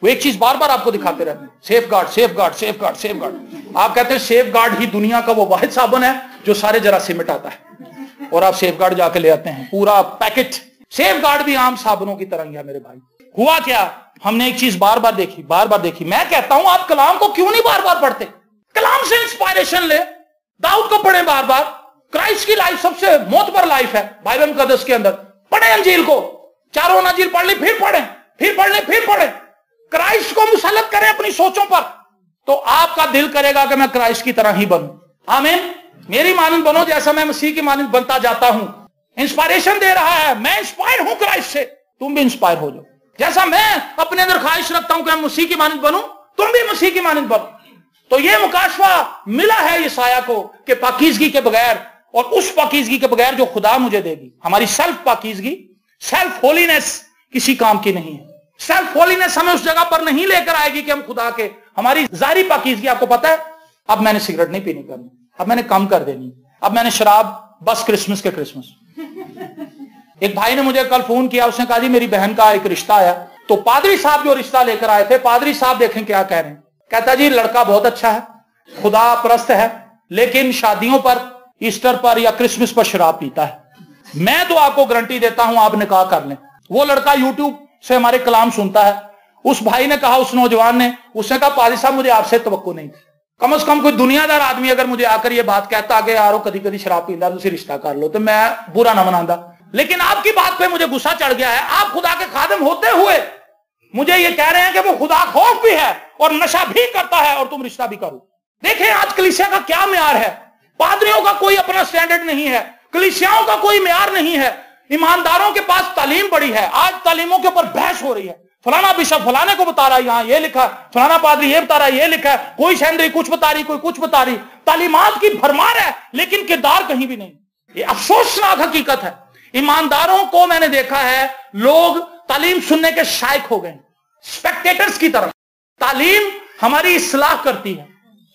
وہ ایک چیز بار بار آپ کو دکھاتے رہتے ہیں, safeguard safeguard safeguard safeguard. آپ کہتے ہیں سیف گارڈ ہی دنیا کا وہ واحد صابن ہے جو سارے جراثیم مٹاتا ہے, اور آپ سیف گارڈ جا کے لے آتے ہیں پورا پیکٹ. سیف گارڈ بھی عام صابنوں کی طرح ہی ہے میرے بھائی. ہوا کیا, ہم نے ایک چیز بار بار دیکھی. میں کہتا ہوں آپ کلام کو کیوں نہیں بار بار پڑھتے؟ کلام سے انسپائریشن لے, داؤد کو پڑھیں بار بار. کرائسٹ کی لائف سب سے معتبر لائف ہے بائبل مقدس کے اندر. پڑھیں انجیل کو, چاروں انجیل پڑھ لی, پھر پڑھیں, پھر پڑھ لیں, پھر پڑھیں. کرائسٹ کو مسلط کریں اپنی سوچوں پر, تو آپ کا دل کرے گا کہ میں کرائسٹ کی طرح ہی بنوں. آمین. میری مانند بنو جیسا میں مسیح کی مانند بنتا جاتا ہوں. انسپائریشن دے رہا ہے, میں انسپائر ہوں کرائسٹ سے, تم بھی انسپائر ہو جاؤ. جیسا میں اپنے اندر خواہش رکھتا ہوں کہ میں مسیح کی مانند بنوں, تم بھی مسیح کی مانند بنو. تو یہ مکاشفہ ملا ہے یہ سایہ کو کہ پاکیزگی کے بغیر, اور اس پاکیزگی کے بغیر جو خدا مجھے دے گی, ہماری سیلف پاکیزگی, سیلف ہولینس کسی کام کی نہیں ہے. سیلف ہولینس ہمیں اس جگہ پر نہیں لے کر آئے گی کہ ہم خدا کے, ہماری ظاہری پاکیزگی آپ کو پتا ہے, اب میں نے سگریٹ نہیں پینی کرنی, اب میں نے کم کر دینی, اب میں نے شراب بس کرسمس کے کرسمس. ایک بھائی نے مجھے کل فون کیا, اس نے کہا جی میری بہن کا ایک رشتہ آیا, تو پادری صاحب جو رشتہ لے کر آئے تھے, پادری صاحب دیکھیں کیا کہہ رہے ہیں. کہتا جی لڑکا بہت اچھا ہے, خدا پرست ہے, لیکن شادیوں پر, ایسٹر پر یا کرسمس پر شراب پیتا ہے. میں تو آپ کو گارنٹی دیتا ہوں آپ نکاح کر لیں. وہ لڑکا یوٹیوب سے ہمارے کلام سنتا ہے. اس بھائی نے کہا, اس نوجوان نے, اس نے کہا پادری صاحب مجھے آپ سے توقع نہیں تھی, کم از کم کوئی دنیا دار آدمی اگر مجھے آ کر یہ بات کہتا کہ یارو کدی کدی شراب پیندا تو رشتہ کر لو, تو میں برا نہ مناندا. لیکن آپ کی بات پہ مجھے غصہ چڑھ گیا ہے. آپ خدا کے خادم ہوتے ہوئے مجھے یہ کہہ رہے ہیں کہ وہ خدا خوف بھی ہے اور نشہ بھی کرتا ہے اور تم رشتہ بھی کرو. دیکھیں آج کلیسیا کا کیا معیار ہے. پادریوں کا کوئی اپنا سٹینڈرڈ نہیں ہے, کلیسیاؤں کا کوئی معیار نہیں ہے. ایمانداروں کے پاس تعلیم بڑی ہے, آج تعلیموں کے اوپر بحث ہو رہی ہے. فلانا بشپ فلانے کو بتا رہا ہے یہاں یہ لکھا, فلانا پادری یہ بتا رہا ہے یہ لکھا ہے, کوئی سینڈری کچھ بتا رہی, کوئی کچھ بتا رہی. تعلیمات کی بھرمار ہے لیکن کردار کہیں بھی نہیں. یہ افسوسناک حقیقت ہے. ایمانداروں کو میں نے دیکھا ہے لوگ تعلیم سننے کے شائق ہو گئے, اسپیکٹیٹرز کی طرح. تعلیم ہماری اصلاح کرتی ہے.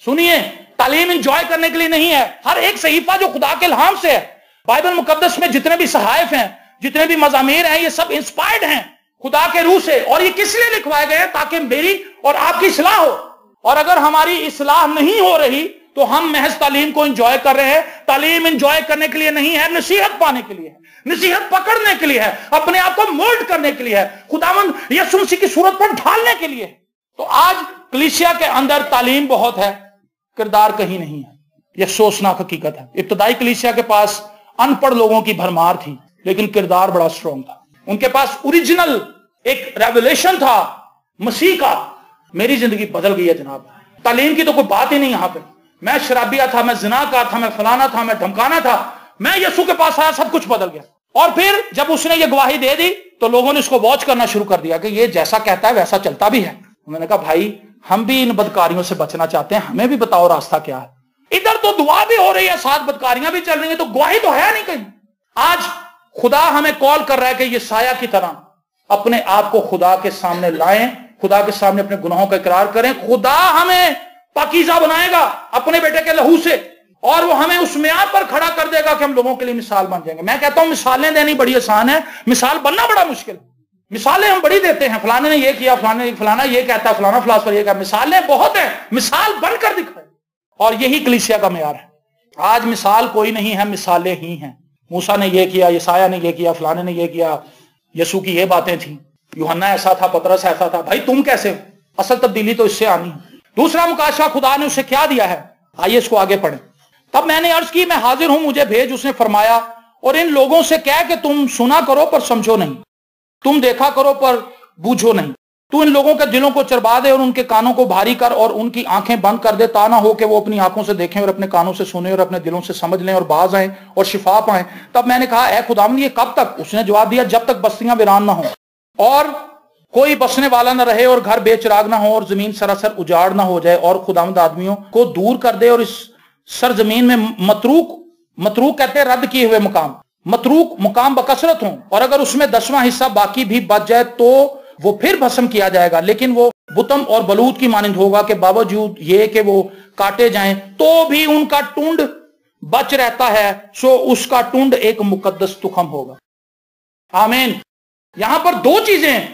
سنیے, تعلیم انجوائے کرنے کے لیے نہیں ہے. ہر ایک صحیفہ جو خدا کے الہام سے ہے, بائبل مقدس میں جتنے بھی صحائف ہیں, جتنے بھی مضامین ہیں, یہ سب انسپائرڈ ہیں خدا کے روح سے. اور یہ کس لیے لکھوائے گئے ہیں؟ تاکہ میری اور آپ کی اصلاح ہو. اور اگر ہماری اصلاح نہیں ہو رہی تو ہم محض تعلیم کو انجوائے کر رہے ہیں. تعلیم انجوائے کرنے کے لیے نہیں ہے, نصیحت پانے کے لیے ہے, نصیحت پکڑنے کے لیے ہے, اپنے آپ کو مولڈ کرنے کے لیے ہے, خداوند یسوع مسیح کی صورت پر ڈھالنے کے لیے. تو آج کلیسیا کے اندر تعلیم بہت ہے, کردار کہیں نہیں ہے. یہ افسوسناک حقیقت ہے. ابتدائی کلیسیا کے پاس ان پڑھ لوگوں کی بھرمار تھی لیکن کردار بڑا سٹرونگ تھا. ان کے پاس اوریجنل ایک ریولیشن تھا مسیح کا. میری زندگی بدل گئی ہے جناب. تعلیم کی تو کوئی بات ہی نہیں یہاں پہ. میں شرابیہ تھا, میں زنا کا تھا, میں فلانا تھا, میں دھمکانا تھا. میں یسوع کے پاس آیا, سب کچھ بدل گیا. اور پھر جب اس نے یہ گواہی دے دی تو لوگوں نے اس کو واچ کرنا شروع کر دیا کہ یہ جیسا کہتا ہے ویسا چلتا بھی ہے. انہوں نے کہا بھائی ہم بھی ان بدکاریوں سے بچنا چاہتے ہیں, ہمیں بھی بتاؤ راستہ کیا ہے. ادھر تو دعا بھی ہو رہی ہے, ساتھ بدکاریاں بھی چل رہی ہیں, تو گواہی تو ہے نہیں کہیں. آج خدا ہمیں کال کر رہا ہے کہ یہ سایہ کی طرح اپنے آپ کو خدا کے سامنے لائیں, خدا کے سامنے اپنے گناہوں کا اقرار کریں. خدا ہمیں پاکیزہ بنائے گا اپنے بیٹے کے لہو سے, اور وہ ہمیں اس معیار پر کھڑا کر دے گا کہ ہم لوگوں کے لیے مثال بن جائیں گے. میں کہتا ہوں مثالیں دینی بڑی آسان ہے, مثال بننا بڑا مشکل ہے. مثالیں ہم بڑی دیتے ہیں, فلانے نے یہ کیا, فلانا یہ کہتا ہے, فلانا فلاسفر یہ کہتا ہے. مثالیں بہت ہیں, مثال بن کر دکھائیں. اور یہی کلیسیا کا معیار ہے. آج مثال کوئی نہیں ہے, مثالیں ہی ہیں. موسیٰ نے یہ کیا, یسایہ نے یہ کیا, فلانے نے یہ کیا, یسوع کی یہ باتیں تھیں, یوحنا ایسا تھا, پترس ایسا تھا. بھائی تم کیسے ہو؟ اصل تبدیلی تو اس سے آنی ہے. دوسرا مکاشفہ خدا نے اسے کیا دیا ہے, آئیے اس کو آگے پڑھیں. तब मैंने अर्ज की, मैं हाजिर हूं, मुझे भेज। उसने फरमाया, और इन लोगों से कह कि तुम सुना करो पर समझो नहीं, तुम देखा करो पर बूझो नहीं। तू इन लोगों के दिलों को चरबा दे और उनके कानों को भारी कर और उनकी आंखें बंद कर दे, ता ना हो कि वो अपनी आंखों से देखें और अपने कानों से सुने और अपने दिलों से समझ लें और बाज आए और शिफा पाएं। तब मैंने कहा, ऐ खुदावंद, ये कब तक? उसने जवाब दिया, जब तक बस्तियां वीरान ना हो और कोई बसने वाला ना रहे और घर बेचराग ना हो और जमीन सरासर उजाड़ ना हो जाए, और खुदावंद आदमियों को दूर कर दे और इस सरजमीन में मतरूक कहते हैं रद्द किए हुए मुकाम, मतरूक मुकाम बकसरत हों, और अगर उसमें 10वां हिस्सा बाकी भी बच जाए तो वो फिर भस्म किया जाएगा, लेकिन वो बुतम और बलूत की मानिंद होगा कि बावजूद ये कि वो काटे जाएं तो भी उनका टुंड बच रहता है, सो उसका टुंड एक मुकद्दस तुखम होगा। आमीन। यहां पर दो चीजें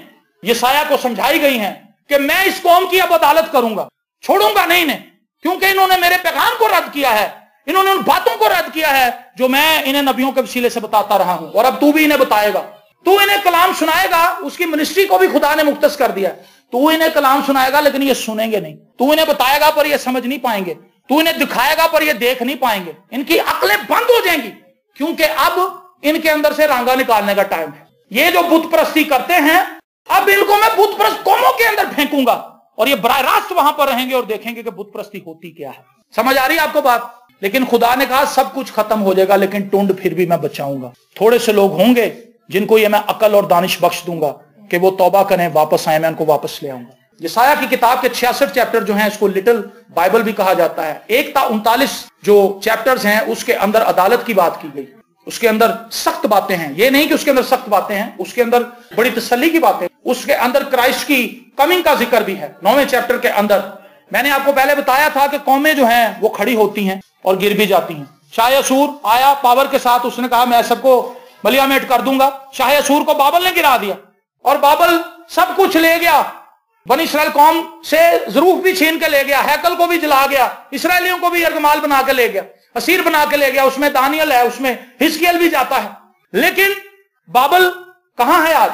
यशायाह को समझाई गई हैं कि मैं इस कौम की अब अदालत करूंगा, छोड़ूंगा नहीं इन्हें, क्योंकि इन्होंने मेरे पैगाम को रद्द किया है, इन्होंने उन बातों को रद्द किया है जो मैं इन्हें नबियों के वसीले से बताता रहा हूं, और अब तू भी इन्हें बताएगा, तू इन्हें कलाम सुनाएगा। उसकी मिनिस्ट्री को भी खुदा ने मुख्तस कर दिया, तू इन्हें कलाम सुनाएगा लेकिन ये सुनेंगे नहीं, तू इन्हें बताएगा पर ये समझ नहीं पाएंगे, तू इन्हें दिखाएगा पर ये देख नहीं पाएंगे, इनकी अक्लें बंद हो जाएंगी, क्योंकि अब इनके अंदर से रांगा निकालने का टाइम है। ये जो बुत परस्ती करते हैं, अब इनको मैं बुत परस्त कौमों के अंदर फेंकूंगा और ये बराह रास्त वहां पर रहेंगे और देखेंगे कि बुत परस्ती होती क्या है। समझ आ रही है आपको बात? लेकिन खुदा ने कहा सब कुछ खत्म हो जाएगा, लेकिन टुंड फिर भी मैं बचाऊंगा। थोड़े से लोग होंगे जिनको ये मैं अकल और दानिश बख्श दूंगा कि वो तौबा करें, वापस आए, मैं उनको वापस ले आऊंगा। यशायाह की किताब के 66 चैप्टर जो हैं, इसको लिटिल बाइबल भी कहा जाता है। 1 था 39 जो चैप्टर्स हैं, उसके अंदर अदालत की बात की गई, उसके अंदर सख्त बातें हैं। ये नहीं कि उसके अंदर सख्त बातें हैं, उसके अंदर बड़ी तसल्ली की बातें, उसके अंदर क्राइस्ट की कमिंग का जिक्र भी है। 9वें चैप्टर के अंदर मैंने आपको पहले बताया था कि कौमें जो हैं वो खड़ी होती हैं और गिर भी जाती हैं। शाह असूर आया पावर के साथ, उसने कहा मैं सबको मलियामेट कर दूंगा। शाह असूर को बाबल ने गिरा दिया और बाबल सब कुछ ले गया, बनी इस्राएल कौम से ज़रूफ भी छीन के ले गया, हैकल को भी जला गया, इसराइलियों को भी यरगमाल बना के ले गया, असीर बना के ले गया। उसमें दानियल है, उसमें हिजकियल भी जाता है, लेकिन बाबल कहां है आज?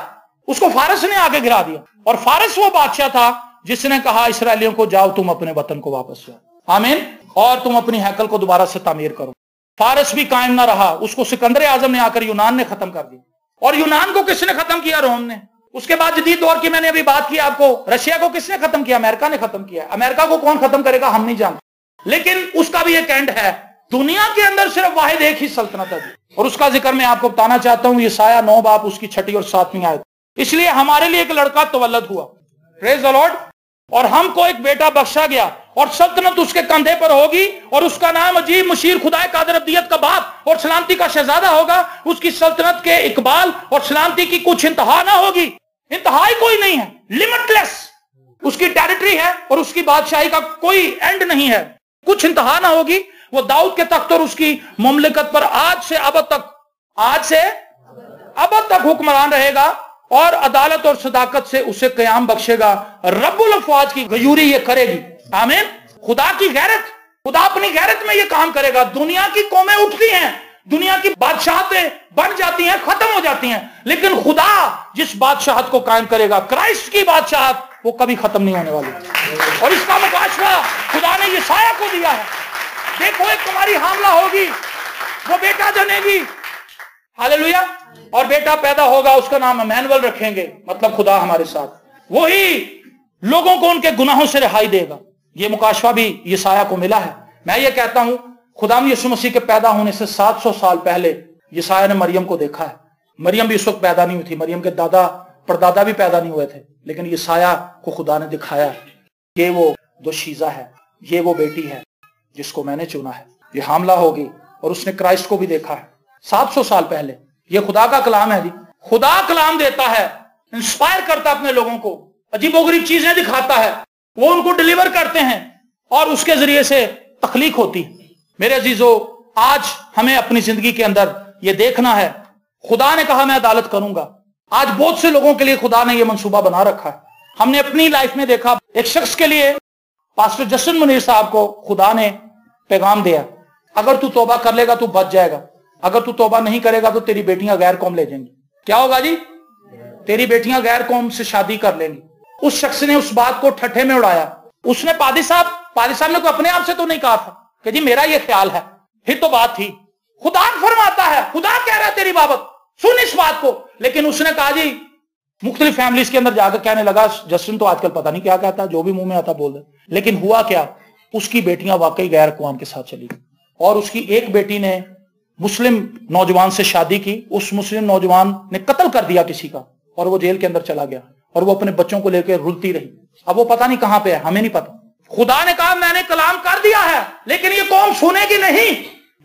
उसको फारस ने आके गिरा दिया, और फारस वो बादशाह था जिसने कहा इसराइलियों को जाओ तुम अपने वतन को वापस जाओ, आमीन, और तुम अपनी हैकल को दोबारा से तामीर करो। फारस भी कायम ना रहा, उसको सिकंदर आजम ने आकर यूनान ने खत्म कर दिया। और यूनान को किसने खत्म किया? रोम ने। उसके बाद जदीद दौर की मैंने अभी बात की आपको, रशिया को किसने खत्म किया? अमेरिका ने खत्म किया। अमेरिका को कौन खत्म करेगा हम नहीं जानते, लेकिन उसका भी एक एंड है। दुनिया के अंदर सिर्फ वाहिद एक ही सल्तनत है, और उसका जिक्र मैं आपको बताना चाहता हूं। यशायाह 9 बाब उसकी 6 और 7वीं आयत। इसलिए हमारे लिए एक लड़का तवल्लद हुआ, प्रेज द लॉर्ड, और हमको एक बेटा बख्शा गया, और सल्तनत उसके कंधे पर होगी, और उसका नाम अजीब, मुशीर, खुदाए कादिर, अब्दियत का बाप और सलामती का शहजादा होगा। उसकी सल्तनत के इकबाल और सलामती की कुछ इंतहा ना होगी, इंतहा ही कोई नहीं है, लिमिटलेस उसकी टेरिटरी है, और उसकी बादशाही का कोई एंड नहीं है, कुछ इंतहा ना होगी। वो दाऊद के तख्त और उसकी मुमलिकत पर आज से अब तक हुक्मरान रहेगा, और अदालत और सदाकत से उसे कयाम बख्शेगा। रब्बुल अफ़वाज की गयूरी ये करेगी, आमीन। खुदा की गैरत, खुदा अपनी गैरत में ये काम करेगा। दुनिया की कौमें उठती हैं, दुनिया की बादशाहतें बन जाती हैं, खत्म हो जाती हैं, लेकिन खुदा जिस बादशाहत को कायम करेगा, क्राइस्ट की बादशाहत, वो कभी खत्म नहीं होने वाली। और इसका मुबाशरा खुदा ने यशायाह को दिया है। देखो एक तुम्हारी हामला होगी, वो बेटा जनेगी, हालेलुया, और बेटा पैदा होगा, उसका नाम इमैनुअल रखेंगे, मतलब खुदा हमारे साथ। वही लोगों को उनके गुनाहों से रिहाई देगा। ये मुकाशवा भी यशायाह को मिला है। मैं ये कहता हूं, खुदाम यीशु मसीह के पैदा होने से 700 साल पहले यशायाह ने मरियम को देखा है। मरियम भी उस वक्त पैदा नहीं हुई थी, मरियम के दादा परदादा भी पैदा नहीं हुए थे, लेकिन यशायाह को खुदा ने दिखाया, ये वो दोशीजा है, ये वो बेटी है जिसको मैंने चुना है, ये हामला होगी। और उसने क्राइस्ट को भी देखा है 700 साल पहले। ये खुदा का कलाम है जी। खुदा कलाम देता है, इंस्पायर करता है अपने लोगों को, अजीबोगरीब चीजें दिखाता है, वो उनको डिलीवर करते हैं, और उसके जरिए से तख्लीक होती है। मेरे अजीजों, आज हमें अपनी जिंदगी के अंदर ये देखना है, खुदा ने कहा मैं अदालत करूंगा। आज बहुत से लोगों के लिए खुदा ने यह मंसूबा बना रखा है। हमने अपनी लाइफ में देखा, एक शख्स के लिए पास्टर जस्टिन मुनीर साहब को खुदा ने पैगाम दिया, अगर तू तौबा कर लेगा तू बच जाएगा, अगर तू तौबा नहीं करेगा तो तेरी बेटियां गैर कौम ले जाएंगी। क्या होगा जी? तेरी बेटियां गैर कौम से शादी कर लेंगी। उस शख्स ने उस बात को ठट्ठे में उड़ाया। उसने पादी साहब ने कोई अपने आप से तो नहीं कहा था कि जी मेरा ये ख्याल है, फिर तो बात थी। खुदा फरमाता है, खुदा कह रहा है तेरी बाबत, सुन इस बात को। लेकिन उसने कहा जी, मुख्तलिफ फैमिलीज के अंदर जाकर कहने लगा, जस्टिन तो आजकल पता नहीं क्या कहता, जो भी मुंह में आता बोल दे। लेकिन हुआ क्या, उसकी बेटियां वाकई गैर अक़वाम के साथ चली गई, और उसकी एक बेटी ने मुस्लिम नौजवान से शादी की, उस मुस्लिम नौजवान ने कत्ल कर दिया किसी का, और वो जेल के अंदर चला गया, और वो अपने बच्चों को लेकर रुलती रही। अब वो पता नहीं कहां पे है, हमें नहीं पता। खुदा ने कहा मैंने कलाम कर दिया है, लेकिन ये कौम सुनेगी नहीं,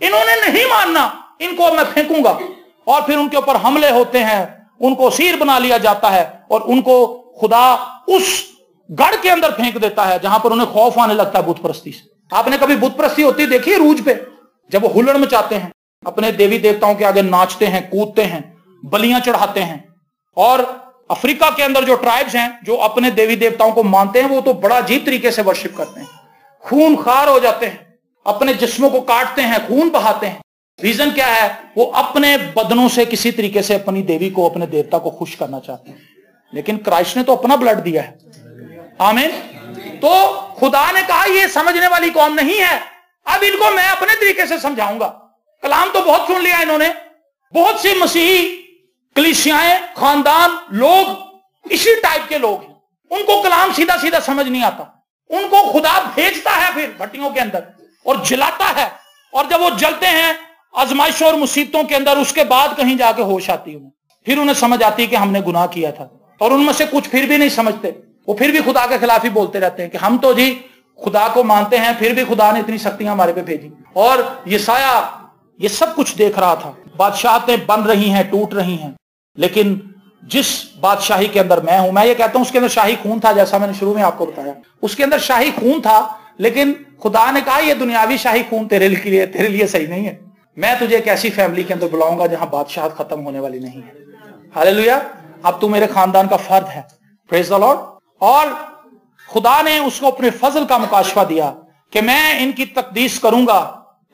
इन्होंने नहीं मानना, इनको मैं फेंकूंगा। और फिर उनके ऊपर हमले होते हैं, उनको सीर बना लिया जाता है, और उनको खुदा उस गढ़ के अंदर फेंक देता है जहां पर उन्हें खौफ आने लगता है बुत परस्ती से। आपने कभी बुत परस्ती होती देखी है रूज पे, जब वो हुल्लड़ मचाते हैं, अपने देवी देवताओं के आगे नाचते हैं, कूदते हैं, बलियां चढ़ाते हैं। और अफ्रीका के अंदर जो ट्राइब्स हैं जो अपने देवी देवताओं को मानते हैं, वो तो बड़ा अजीब तरीके से वर्शिप करते हैं, खून खार हो जाते हैं, अपने जिस्मों को काटते हैं, खून बहाते हैं। रीजन क्या है, वो अपने बदनों से किसी तरीके से अपनी देवी को, अपने देवता को खुश करना चाहते हैं। लेकिन क्राइस्ट ने तो अपना ब्लड दिया है, आमीन। तो खुदा ने कहा ये समझने वाली कौम नहीं है, अब इनको मैं अपने तरीके से समझाऊंगा। कलाम तो बहुत सुन लिया इन्होंने, बहुत सी मसीही कलीसियाएं, खानदान, लोग इसी टाइप के लोग हैं, उनको कलाम सीधा सीधा समझ नहीं आता। उनको खुदा भेजता है फिर भट्टियों के अंदर और जलाता है, और जब वो जलते हैं आजमाइशों और मुसीबतों के अंदर, उसके बाद कहीं जाके होश आती है, फिर उन्हें समझ आती है कि हमने गुनाह किया था। और उनमें से कुछ फिर भी नहीं समझते, वो फिर भी खुदा के खिलाफ ही बोलते रहते हैं कि हम तो जी खुदा को मानते हैं, फिर भी खुदा ने इतनी सख्तियां हमारे पे भेजी। और यशाया ये सब कुछ देख रहा था, बादशाहतें बन रही हैं, टूट रही हैं, लेकिन जिस बादशाही के अंदर मैं हूं, मैं ये कहता हूं उसके अंदर शाही खून था, जैसा मैंने शुरू में आपको बताया, उसके अंदर शाही खून था। लेकिन खुदा ने कहा ये दुनियावी शाही खून तेरे लिए सही नहीं है, मैं तुझे एक ऐसी फैमिली के अंदर बुलाऊंगा जहां बादशाहत खत्म होने वाली नहीं है। हालेलुया, अब तू मेरे खानदान का फर्द है, प्रेज द लॉर्ड। और खुदा ने उसको अपने फजल का मुकाशफा दिया कि मैं इनकी तकदीस करूंगा,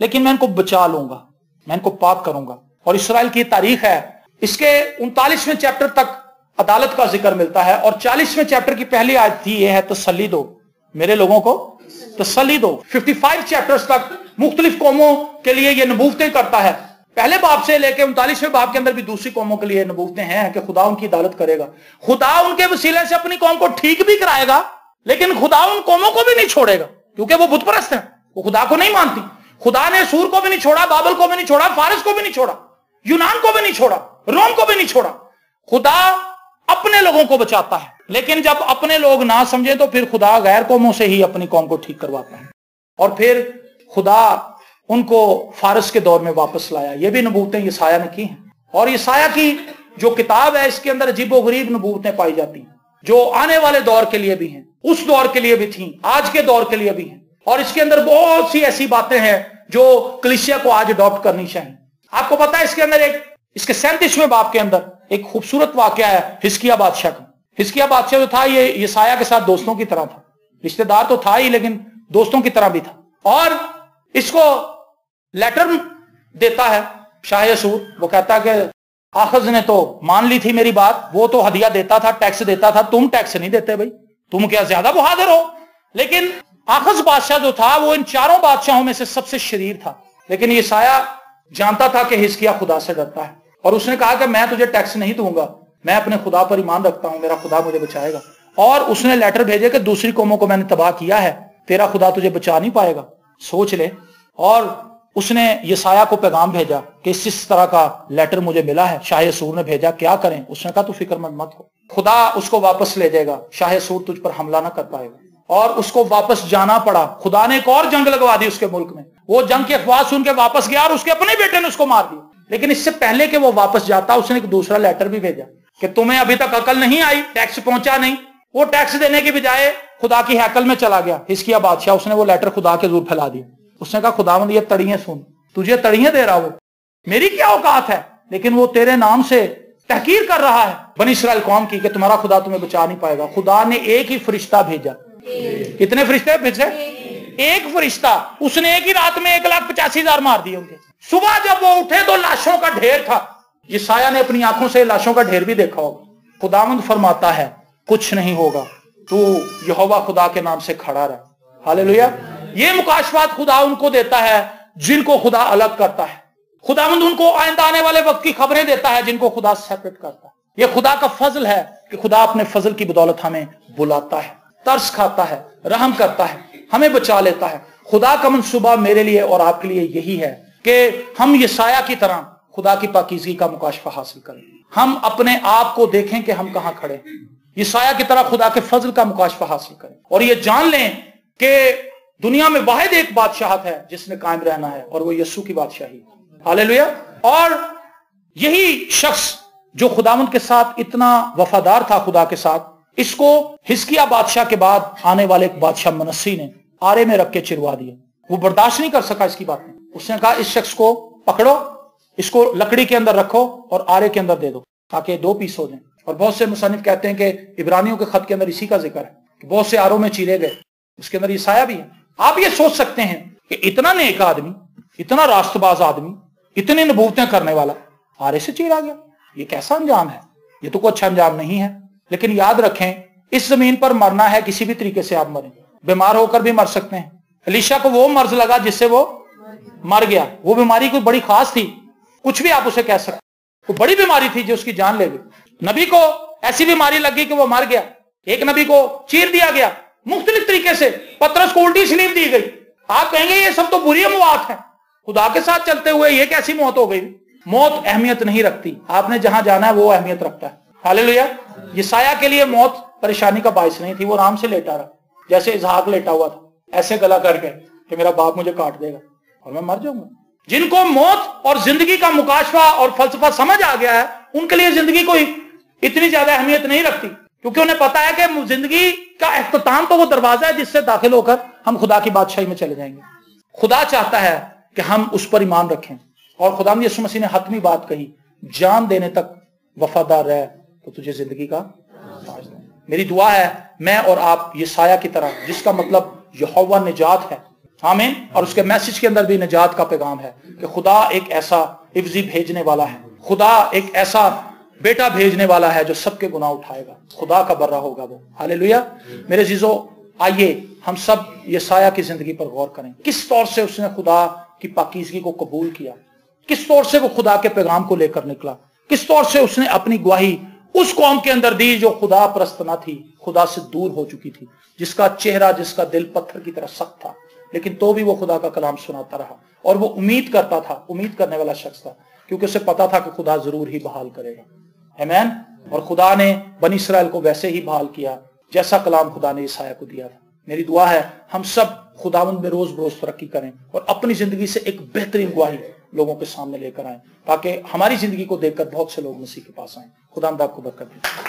लेकिन मैं इनको बचा लूंगा, मैं इनको पाक करूंगा। और इसराइल की तारीख है, इसके 39वें चैप्टर तक अदालत का जिक्र मिलता है, और 40वें चैप्टर की पहली आयत थी ये है, तसल्ली दो मेरे लोगों को, तसल्ली दो। 55 चैप्टर्स तक मुख्तलिफ कौमों के लिए ये नबूवतें करता है। पहले बाब से लेकर 39वें बाब के अंदर भी दूसरी कौमों के लिए नबूवतें हैं कि खुदा उनकी अदालत करेगा, खुदा उनके वसीले से अपनी कौम को ठीक भी कराएगा, लेकिन खुदा उन कौमों को भी नहीं छोड़ेगा, क्योंकि वो बुत परस्त हैं, वो खुदा को नहीं मानती। खुदा ने सूर को भी नहीं छोड़ा, बाबल को भी नहीं छोड़ा, फारस को भी नहीं छोड़ा, यूनान को भी नहीं छोड़ा, रोम को भी नहीं छोड़ा। खुदा अपने लोगों को बचाता है, लेकिन जब अपने लोग ना समझे तो फिर खुदा गैर कौमों से ही अपनी कौम को ठीक करवाता है। और फिर खुदा उनको फारस के दौर में वापस लाया। ये भी नबूवतें यशाया ने की हैं, और यशाया की जो किताब है इसके अंदर अजीबोगरीब नबूवतें पाई जाती हैं, जो आने वाले दौर के लिए भी हैं, उस दौर के लिए भी थी, आज के दौर के लिए भी हैं। और इसके अंदर बहुत सी ऐसी बातें हैं जो कलीसिया को आज अडॉप्ट करनी चाहिए। आपको पता है इसके अंदर इसके 37वें बाब के अंदर एक खूबसूरत वाकया है हिजकिय्याह बादशाह का। हिजकिय्याह बादशाह जो था ये यशाया के साथ दोस्तों की तरह था, रिश्तेदार तो था ही लेकिन दोस्तों की तरह भी था। और इसको लेटर देता है शाह असूर, वो कहता है कि आखज ने तो मान ली थी मेरी बात, वो तो हदिया देता था, टैक्स देता था, तुम टैक्स नहीं देते भाई, तुम क्या ज्यादा बहादुर हो। लेकिन आखज बादशाह जो था वो इन चारों बादशाहों में से सबसे शरीर था, लेकिन यशाया जानता था कि हिजकिय्याह खुदा से डरता है, और उसने कहा कि मैं तुझे टैक्स नहीं दूंगा, मैं अपने खुदा पर ईमान रखता हूं, मेरा खुदा मुझे बचाएगा। और उसने लेटर भेजे कि दूसरी कौमों को मैंने तबाह किया है, तेरा खुदा तुझे बचा नहीं पाएगा, सोच ले। और उसने यशाया को पैगाम भेजा कि इस तरह का लेटर मुझे मिला है, शाह असूर ने भेजा, क्या करें। उसने कहा तू फिक्रमंद मत हो, खुदा उसको वापस ले जाएगा, शाह असूर तुझ पर हमला ना कर पाएगा। और उसको वापस जाना पड़ा, खुदा ने एक और जंग लगवा दी उसके मुल्क में। वो जंग की अफवाह सुन के वापस गया और उसके अपने बेटे ने उसको मार दिया। लेकिन इससे पहले कि वो वापस जाता उसने एक दूसरा लेटर भी भेजा कि तुम्हें अभी तक अकल नहीं आई, टैक्स पहुंचा नहीं। वो टैक्स देने के बजाय खुदा की हैकल में चला गया हिजकिय्याह बादशाह, उसने वो लेटर खुदा के दूर फैला दिया। उसने कहा खुदावंद ये तड़ियां सुन, तुझे तड़ियां दे रहा, वो मेरी क्या औकात है, लेकिन वो तेरे नाम से तहकीर कर रहा है बनी इसराइल कौम की कि तुम्हारा खुदा तुम्हें बचा नहीं पाएगा। खुदा ने एक ही फरिश्ता भेजा। कितने फरिश्ते भेजे? एक फरिश्ता। उसने एक ही रात में 1,85,000 मार दिए उनके। सुबह जब वो उठे तो लाशों का ढेर था। यशाया ने अपनी आंखों से लाशों का ढेर भी देखा होगा। खुदावंद फरमाता है कुछ नहीं होगा, तू यहोवा खुदा के नाम से खड़ा रह। हालेलुया। ये मुकाशफात खुदा उनको देता है जिनको खुदा अलग करता है। खुदावंद उनको आइंदा आने वाले वक्त की खबरें देता है जिनको खुदा सेपरेट करता है। यह खुदा का फजल है कि खुदा अपने फजल की बदौलत हमें बुलाता है, तरस खाता है, रहम करता है, हमें बचा लेता है। खुदा का मंसूबा मेरे लिए और आपके लिए यही है कि हम यशाया की तरह खुदा की पाकीज़गी का मुकाशफा हासिल करें। हम अपने आप को देखें कि हम कहां खड़े हैं, यशाया की तरह खुदा के फजल का मुकाशफा हासिल करें और ये जान लें कि दुनिया में वाहिद एक बादशाहत है जिसने कायम रहना है और वो यीशु की बादशाही है। हालेलुया। और यही शख्स जो खुदावंद के साथ इतना वफादार था, खुदा के साथ, इसको हिजकिय्याह बादशाह के बाद आने वाले एक बादशाह मनस्सी ने आरे में रख के चिरवा दिया। वो बर्दाश्त नहीं कर सका इसकी बातें। उसने कहा इस शख्स को पकड़ो, इसको लकड़ी के अंदर रखो और आरे के अंदर दे दो ताकि 2 पीस हो जाएं। और बहुत से मुसन्निफ कहते हैं कि इब्रानियों के खत के अंदर इसी का जिक्र है कि बहुत से आरों में चीरे गए, उसके अंदर यशाया भी है। आप ये सोच सकते हैं कि इतना नेक आदमी, इतना रास्तबाज आदमी, इतनी नबूवतें करने वाला आरे से चीरा गया, ये कैसा अंजाम है? ये तो कोई अच्छा अंजाम नहीं है। लेकिन याद रखें, इस जमीन पर मरना है, किसी भी तरीके से आप मरें, बीमार होकर भी मर सकते हैं। एलीशा को वो मर्ज लगा जिससे वो मर गया। वो बीमारी कोई बड़ी खास थी, कुछ भी आप उसे कह सकते, वो बड़ी बीमारी थी जो उसकी जान ले गई। नबी को ऐसी बीमारी लगी कि वो मर गया। एक नबी को चीर दिया गया मुख्तलिफ तरीके से, पतरस को उल्टी स्लीप दी गई। आप कहेंगे ये सब तो बुरी मौत है, खुदा के साथ चलते हुए ये कैसी मौत हो गई? मौत अहमियत नहीं रखती, आपने जहां जाना है वो अहमियत रखता है। हालेलुया। यशाया के लिए मौत परेशानी का बायस नहीं थी, वो आराम से लेटा रहा, जैसे इसहाक लेटा हुआ था, ऐसे गला करके कि मेरा बाप मुझे काट देगा और मैं मर जाऊंगा। जिनको मौत और जिंदगी का मुकाशफा और फलसफा समझ आ गया है, उनके लिए जिंदगी कोई इतनी ज्यादा अहमियत नहीं रखती, क्योंकि उन्हें पता है कि जिंदगी का इख्तिताम तो वो दरवाजा है जिससे दाखिल होकर हम खुदा की बादशाही में चले जाएंगे। खुदा चाहता है कि हम उस पर ईमान रखें और खुदा यीशु मसीह ने हतमी बात कही, जान देने तक वफादार रह तो तुझे जिंदगी का ताज दूंगा। मेरी दुआ है मैं और आप यशाया की तरह, जिसका मतलब यहोवा निजात है, आमीन, और उसके मैसेज के अंदर भी निजात का पैगाम है कि खुदा एक ऐसा इफ्जी भेजने वाला है, खुदा एक ऐसा बेटा भेजने वाला है जो सबके गुनाह उठाएगा, खुदा का बर्रा होगा वो। हालेलुया। मेरे जीजो, आइए हम सब यशाया की जिंदगी पर गौर करें। किस तौर से उसने खुदा की पाकीज़गी को कबूल किया, किस तौर से वो खुदा के पैगाम को लेकर निकला, किस तौर से उसने अपनी गवाही उस कौम के अंदर दी जो खुदा परस्त न थी, खुदा से दूर हो चुकी थी, जिसका चेहरा, जिसका दिल पत्थर की तरह सख्त था, लेकिन तो भी वो खुदा का कलाम सुनाता रहा और वो उम्मीद करता था, उम्मीद करने वाला शख्स था, क्योंकि उसे पता था कि खुदा जरूर ही बहाल करेगा। आमीन। और खुदा ने बनी इस्राएल को वैसे ही बहाल किया जैसा कलाम खुदा ने यशाया को दिया था। मेरी दुआ है हम सब खुदावंद में रोज बरोज तरक्की करें और अपनी जिंदगी से एक बेहतरीन गवाही लोगों के सामने लेकर आए, ताकि हमारी जिंदगी को देखकर बहुत से लोग मसीह के पास आए। खुदावंद आपको बरकत दे।